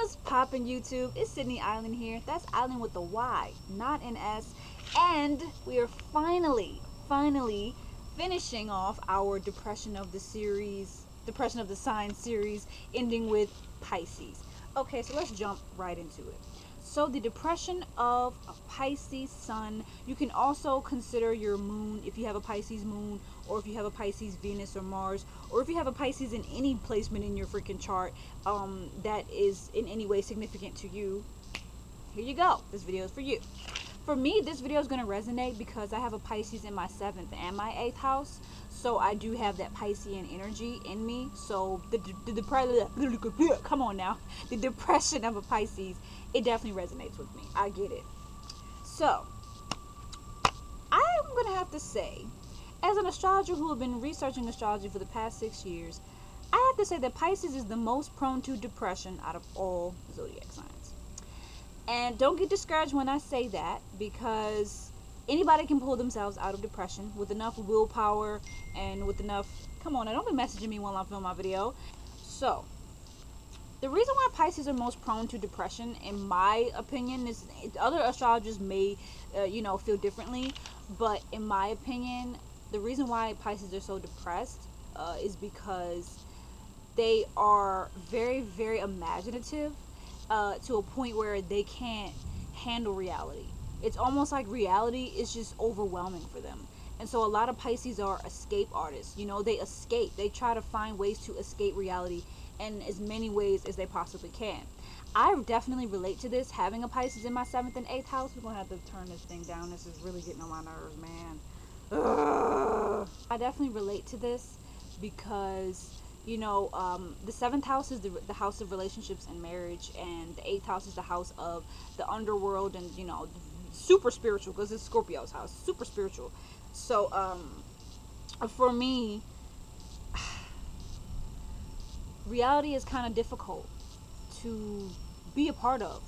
What's poppin' YouTube? It's Sydney Island here. That's Island with a Y, not an S. And we are finally finishing off our Depression of the Sign series, ending with Pisces. Okay, so let's jump right into it. So the depression of a Pisces sun, you can also consider your moon if you have a Pisces moon, or if you have a Pisces Venus or Mars, or if you have a Pisces in any placement in your freaking chart that is in any way significant to you. Here you go. This video is for you. For me, this video is going to resonate because I have a Pisces in my 7th and my 8th house. So I do have that Piscean energy in me. So the come on now, the depression of a Pisces, it definitely resonates with me. I get it. So I'm gonna have to say, as an astrologer who have been researching astrology for the past 6 years, I have to say that Pisces is the most prone to depression out of all zodiac signs. And don't get discouraged when I say that, because anybody can pull themselves out of depression with enough willpower and with enough, come on now, don't be messaging me while I'm filming my video. So the reason why Pisces are most prone to depression, in my opinion, is other astrologers may feel differently, but in my opinion, the reason why Pisces are so depressed is because they are very, very imaginative to a point where they can't handle reality. It's almost like reality is just overwhelming for them. And so a lot of Pisces are escape artists. You know, they escape. They try to find ways to escape reality in as many ways as they possibly can. I definitely relate to this, having a Pisces in my 7th and 8th house. We're going to have to turn this thing down. This is really getting on my nerves, man. Ugh. I definitely relate to this because, the 7th house is the house of relationships and marriage, and the 8th house is the house of the underworld and, super spiritual, because it's Scorpio's house, super spiritual. So for me, reality is kind of difficult to be a part of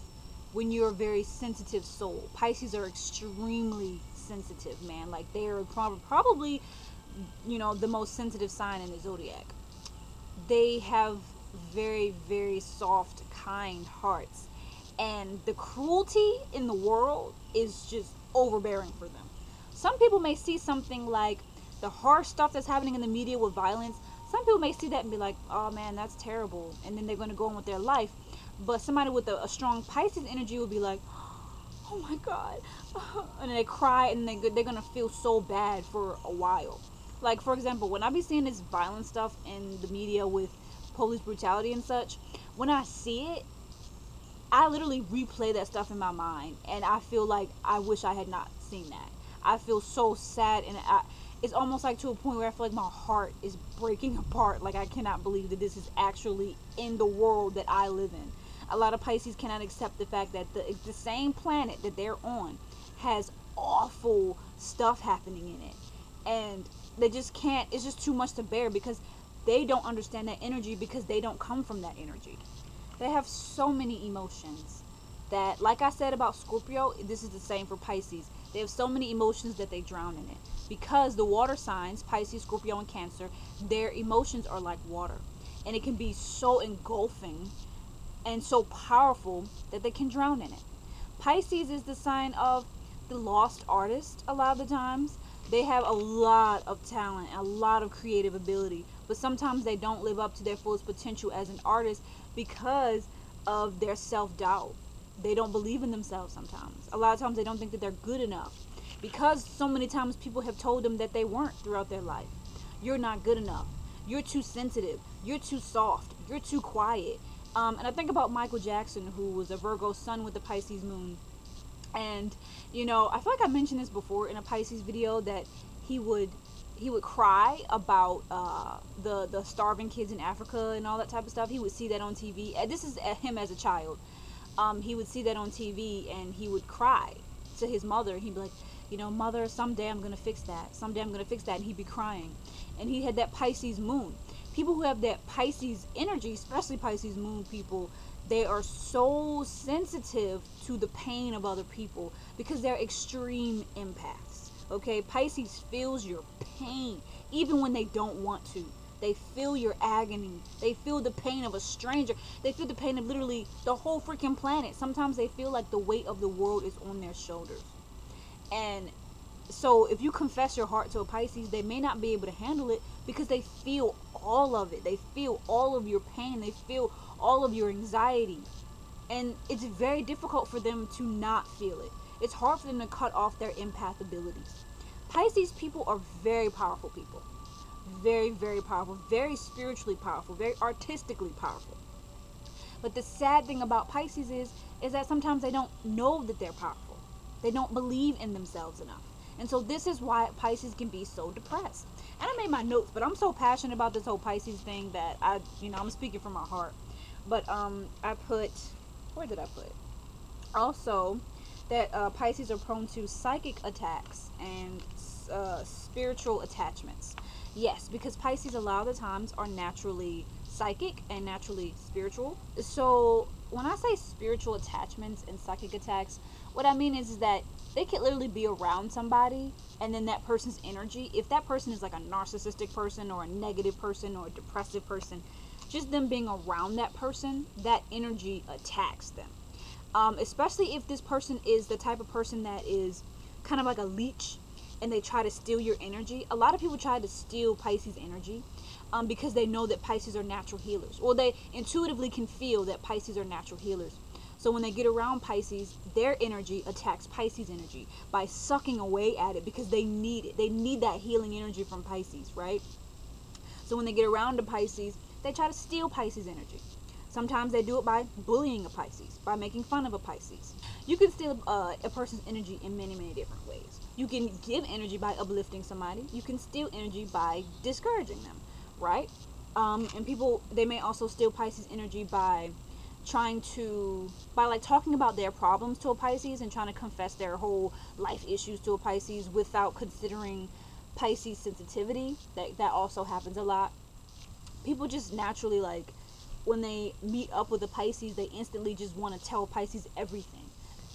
when you're a very sensitive soul. Pisces are extremely sensitive, man. Like, they are probably the most sensitive sign in the zodiac. They have very, very soft, kind hearts, and the cruelty in the world is just overbearing for them. Some people may see something like the harsh stuff that's happening in the media with violence. Some people may see that and be like, oh man, that's terrible, and then they're going to go on with their life. But somebody with a strong Pisces energy will be like, oh my god, and they cry, and they're going to feel so bad for a while. Like, for example, when I be seeing this violent stuff in the media with police brutality and such, when I see it, I literally replay that stuff in my mind, and I feel like I wish I had not seen that. I feel so sad, and it's almost like to a point where I feel like my heart is breaking apart. Like, I cannot believe that this is actually in the world that I live in. A lot of Pisces cannot accept the fact that the same planet that they're on has awful stuff happening in it, and they just can't. It's just too much to bear because they don't understand that energy, because they don't come from that energy. They have so many emotions that, like I said about Scorpio, this is the same for Pisces. They have so many emotions that they drown in it, because the water signs, Pisces, Scorpio, and Cancer, their emotions are like water, and it can be so engulfing and so powerful that they can drown in it. Pisces is the sign of the lost artist. A lot of the times they have a lot of talent, a lot of creative ability, but sometimes they don't live up to their fullest potential as an artist because of their self-doubt. They don't believe in themselves sometimes. A lot of times they don't think that they're good enough, because so many times people have told them that they weren't throughout their life. You're not good enough. You're too sensitive. You're too soft. You're too quiet. And I think about Michael Jackson, who was a Virgo sun with the Pisces moon. And, I feel like I mentioned this before in a Pisces video, that he would cry about the starving kids in Africa and all that type of stuff. He would see that on TV. And this is him as a child. He would see that on TV, and he would cry to his mother. He'd be like, mother, someday I'm going to fix that. Someday I'm going to fix that. And he'd be crying. And he had that Pisces moon. People who have that Pisces energy, especially Pisces moon people, they are so sensitive to the pain of other people because they're extreme empaths. Okay, Pisces feels your pain even when they don't want to. They feel your agony. They feel the pain of a stranger. They feel the pain of literally the whole freaking planet. Sometimes they feel like the weight of the world is on their shoulders. And so if you confess your heart to a Pisces, they may not be able to handle it because they feel all of it. They feel all of your pain. They feel all of your anxiety. And it's very difficult for them to not feel it. It's hard for them to cut off their empath abilities. Pisces people are very powerful people. Very, very powerful. Very spiritually powerful. Very artistically powerful. But the sad thing about Pisces is that sometimes they don't know that they're powerful. They don't believe in themselves enough. And so this is why Pisces can be so depressed. And I made my notes, but I'm so passionate about this whole Pisces thing that I'm speaking from my heart. But I put, where did I put? Also, that Pisces are prone to psychic attacks and spiritual attachments. Yes, because Pisces a lot of the times are naturally psychic and naturally spiritual. So when I say spiritual attachments and psychic attacks, what I mean is that they could literally be around somebody, and then that person's energy, if that person is like a narcissistic person or a negative person or a depressive person, just them being around that person, that energy attacks them. Especially if this person is the type of person that is kind of like a leech and they try to steal your energy. A lot of people try to steal Pisces energy because they know that Pisces are natural healers. Or they intuitively can feel that Pisces are natural healers. So when they get around Pisces, their energy attacks Pisces energy by sucking away at it because they need it. They need that healing energy from Pisces, right? So when they get around to Pisces, they try to steal Pisces energy. Sometimes they do it by bullying a Pisces, by making fun of a Pisces. You can steal a person's energy in many, many different ways. You can give energy by uplifting somebody. You can steal energy by discouraging them, right? And people, they may also steal Pisces energy by like talking about their problems to a Pisces and trying to confess their whole life issues to a Pisces without considering Pisces sensitivity. That also happens a lot. People just naturally, like, when they meet up with a Pisces, they instantly just want to tell Pisces everything.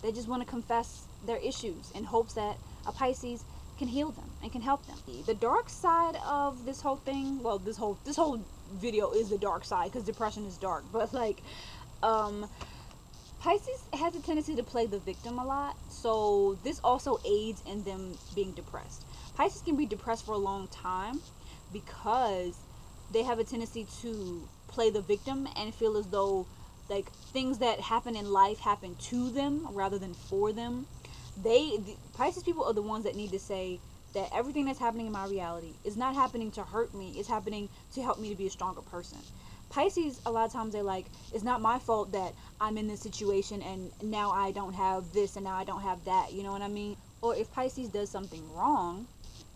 They just want to confess their issues in hopes that a Pisces can heal them and can help them. The dark side of this whole thing, well, this whole video is the dark side because depression is dark, but like Pisces has a tendency to play the victim a lot, so this also aids in them being depressed. Pisces can be depressed for a long time because they have a tendency to play the victim and feel as though like things that happen in life happen to them rather than for them. Pisces people are the ones that need to say that everything that's happening in my reality is not happening to hurt me, it's happening to help me to be a stronger person. Pisces, a lot of times they're like, it's not my fault that I'm in this situation and now I don't have this and now I don't have that, you know what I mean? Or if Pisces does something wrong,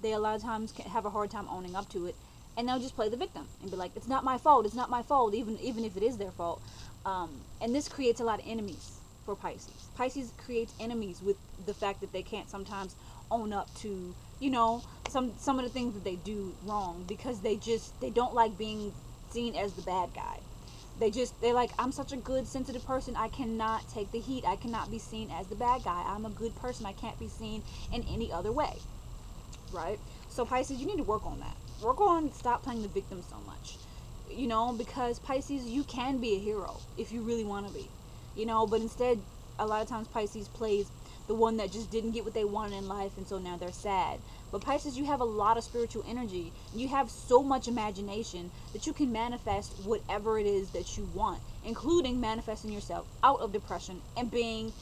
they a lot of times can have a hard time owning up to it, and they'll just play the victim and be like, it's not my fault, even if it is their fault. And this creates a lot of enemies for Pisces. Pisces creates enemies with the fact that they can't sometimes own up to, you know, some of the things that they do wrong, because they don't like being seen as the bad guy. They're like, I'm such a good, sensitive person, I cannot take the heat, I cannot be seen as the bad guy, I'm a good person, I can't be seen in any other way, right? So Pisces, you need to work on that. Work on stop playing the victim so much, you know, because Pisces, you can be a hero if you really want to be, you know, but instead a lot of times Pisces plays the one that just didn't get what they wanted in life, and so now they're sad. But Pisces, you have a lot of spiritual energy. You have so much imagination that you can manifest whatever it is that you want, including manifesting yourself out of depression and being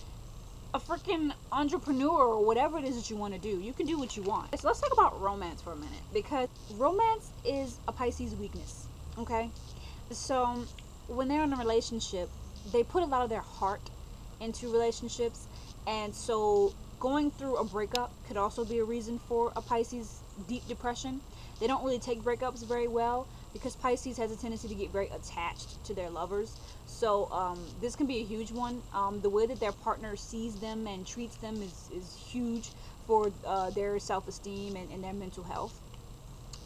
a freaking entrepreneur or whatever it is that you want to do. You can do what you want. So let's talk about romance for a minute, because romance is a Pisces weakness, okay? So when they're in a relationship, they put a lot of their heart into relationships, and so going through a breakup could also be a reason for a Pisces deep depression. They don't really take breakups very well because Pisces has a tendency to get very attached to their lovers. So this can be a huge one. The way that their partner sees them and treats them is huge for their self-esteem and their mental health.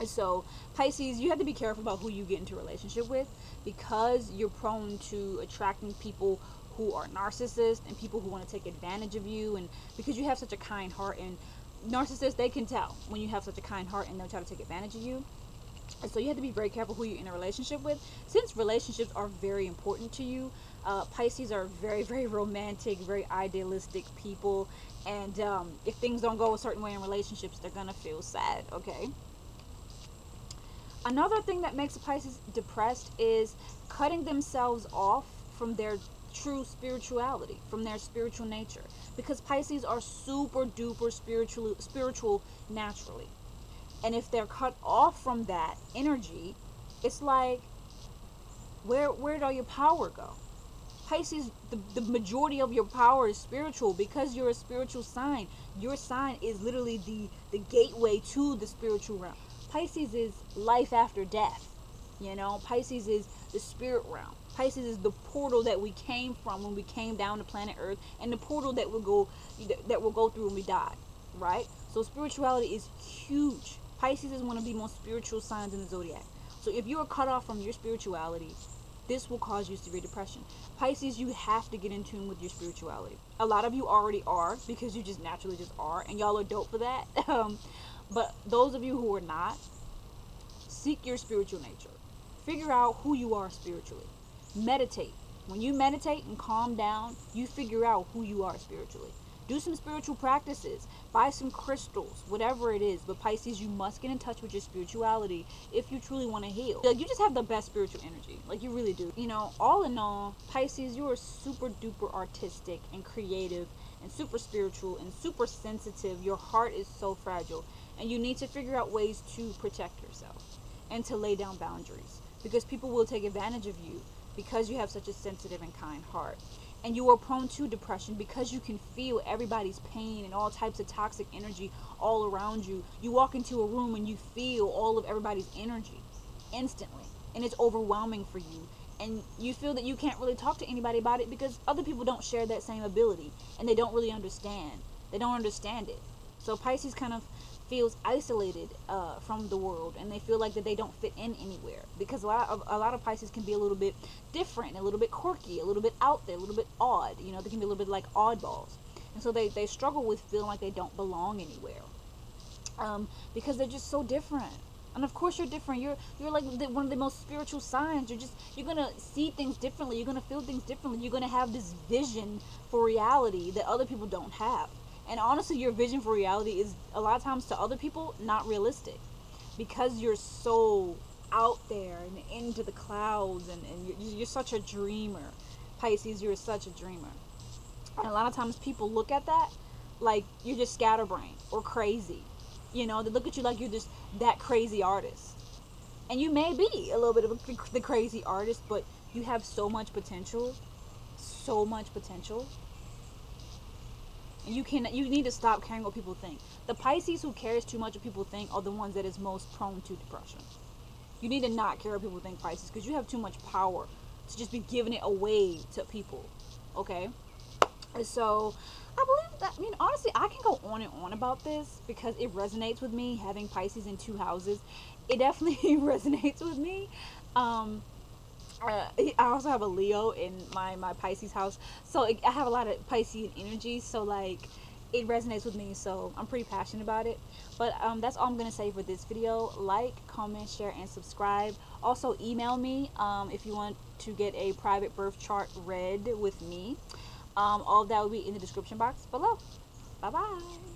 So Pisces, you have to be careful about who you get into a relationship with, because you're prone to attracting people who are narcissists and people who want to take advantage of you, and because you have such a kind heart, and narcissists, they can tell when you have such a kind heart and they'll try to take advantage of you. And so you have to be very careful who you're in a relationship with. Since relationships are very important to you, Pisces are very, very romantic, very idealistic people. And if things don't go a certain way in relationships, they're going to feel sad, okay? Another thing that makes a Pisces depressed is cutting themselves off from their true spirituality, from their spiritual nature. Because Pisces are super duper spiritual naturally. And if they're cut off from that energy, it's like, where'd all your power go? Pisces, the majority of your power is spiritual because you're a spiritual sign. Your sign is literally the gateway to the spiritual realm. Pisces is life after death. You know, Pisces is the spirit realm. Pisces is the portal that we came from when we came down to planet Earth, and the portal that we'll go through when we die, right? So spirituality is huge. Pisces is one of the most spiritual signs in the zodiac. So if you are cut off from your spirituality, this will cause you severe depression. Pisces, you have to get in tune with your spirituality. A lot of you already are, because you just naturally just are, and y'all are dope for that. But those of you who are not, seek your spiritual nature. Figure out who you are spiritually. Meditate. When you meditate and calm down, you figure out who you are spiritually. Do some spiritual practices. Buy some crystals, whatever it is. But Pisces, you must get in touch with your spirituality if you truly want to heal. Like, you just have the best spiritual energy. Like, you really do. You know, all in all, Pisces, you are super duper artistic and creative and super spiritual and super sensitive. Your heart is so fragile. And you need to figure out ways to protect yourself and to lay down boundaries. Because people will take advantage of you because you have such a sensitive and kind heart. And you are prone to depression because you can feel everybody's pain and all types of toxic energy all around you. You walk into a room and you feel all of everybody's energy instantly. And it's overwhelming for you. And you feel that you can't really talk to anybody about it because other people don't share that same ability. And they don't really understand. They don't understand it. So Pisces kind of feels isolated from the world, and they feel like that they don't fit in anywhere, because a lot of Pisces can be a little bit different, a little bit quirky, a little bit out there, a little bit odd. You know, they can be a little bit like oddballs, and so they struggle with feeling like they don't belong anywhere, because they're just so different. And of course you're different. You're like one of the most spiritual signs. You're gonna see things differently. You're gonna feel things differently. You're gonna have this vision for reality that other people don't have. And honestly, your vision for reality is a lot of times to other people not realistic, because you're so out there and into the clouds, and you're such a dreamer. Pisces, you're such a dreamer. And a lot of times people look at that like you're just scatterbrained or crazy. You know, they look at you like you're just that crazy artist. And you may be a little bit of the crazy artist, but you have so much potential. So much potential. And you need to stop caring what people think. The Pisces who cares too much what people think are the ones that is most prone to depression. You need to not care what people think, Pisces, because you have too much power to just be giving it away to people. Okay? And so, I believe that, I mean, honestly, I can go on and on about this because it resonates with me, having Pisces in 2 houses. It definitely resonates with me. I also have a Leo in my Pisces house, so I have a lot of Piscean energy, so like it resonates with me, so I'm pretty passionate about it. But that's all I'm gonna say for this video. Like, comment, share, and subscribe. Also email me if you want to get a private birth chart read with me. All of that will be in the description box below. Bye bye.